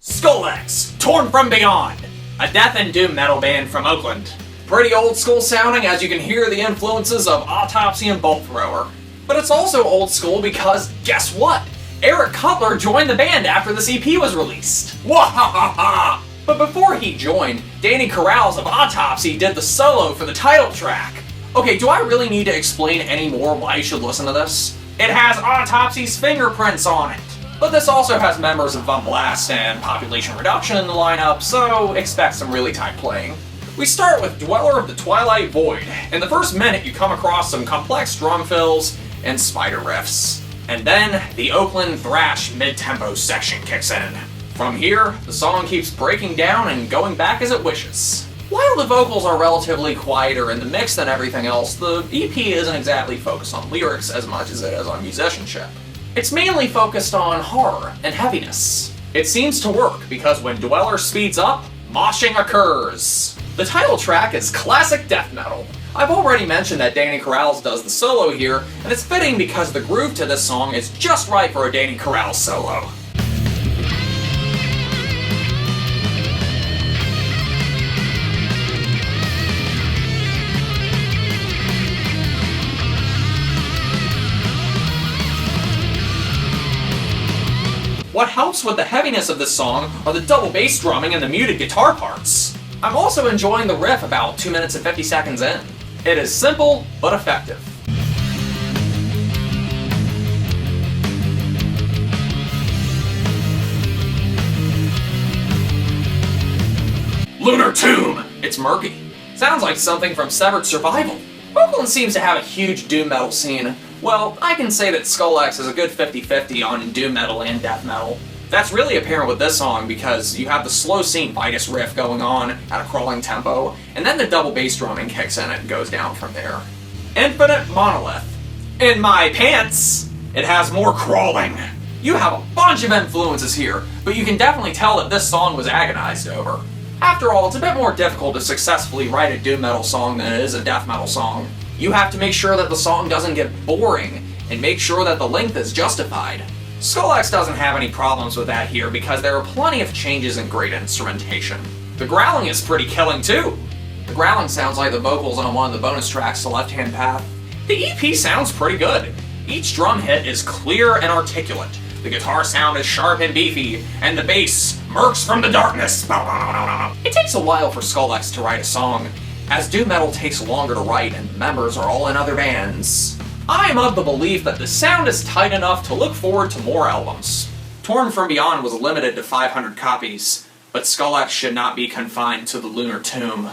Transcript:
Scolex, Torn from Beyond, a death and doom metal band from Oakland. Pretty old school sounding, as you can hear the influences of Autopsy and Bolt Thrower. But it's also old school because, guess what? Eric Cutler joined the band after this EP was released. Wahahaha! But before he joined, Danny Corrales of Autopsy did the solo for the title track. Okay, do I really need to explain any more why you should listen to this? It has Autopsy's fingerprints on it. But this also has members of Von Blast and Population Reduction in the lineup, so expect some really tight playing. We start with Dweller of the Twilight Void. In the first minute, you come across some complex drum fills and spider riffs. And then, the Oakland thrash mid-tempo section kicks in. From here, the song keeps breaking down and going back as it wishes. While the vocals are relatively quieter in the mix than everything else, the EP isn't exactly focused on lyrics as much as it is on musicianship. It's mainly focused on horror and heaviness. It seems to work because when Dweller speeds up, moshing occurs. The title track is classic death metal. I've already mentioned that Danny Corrales does the solo here, and it's fitting because the groove to this song is just right for a Danny Corrales solo. What helps with the heaviness of this song are the double bass drumming and the muted guitar parts. I'm also enjoying the riff about 2 minutes and 50 seconds in. It is simple, but effective. Lunar Tomb! It's murky. Sounds like something from Severed Survival. Oakland seems to have a huge doom metal scene. Well, I can say that Scolex is a good 50-50 on doom metal and death metal. That's really apparent with this song because you have the slow St. Vitus riff going on at a crawling tempo, and then the double bass drumming kicks in and goes down from there. Infinite Monolith. In my pants, it has more crawling. You have a bunch of influences here, but you can definitely tell that this song was agonized over. After all, it's a bit more difficult to successfully write a doom metal song than it is a death metal song. You have to make sure that the song doesn't get boring, and make sure that the length is justified. Scolex doesn't have any problems with that here because there are plenty of changes in great instrumentation. The growling is pretty killing too. The growling sounds like the vocals on one of the bonus tracks to Left Hand Path. The EP sounds pretty good. Each drum hit is clear and articulate. The guitar sound is sharp and beefy, and the bass murks from the darkness. It takes a while for Scolex to write a song, as doom metal takes longer to write and the members are all in other bands. I am of the belief that the sound is tight enough to look forward to more albums. Torn from Beyond was limited to 500 copies, but Scolex should not be confined to the Lunar Tomb.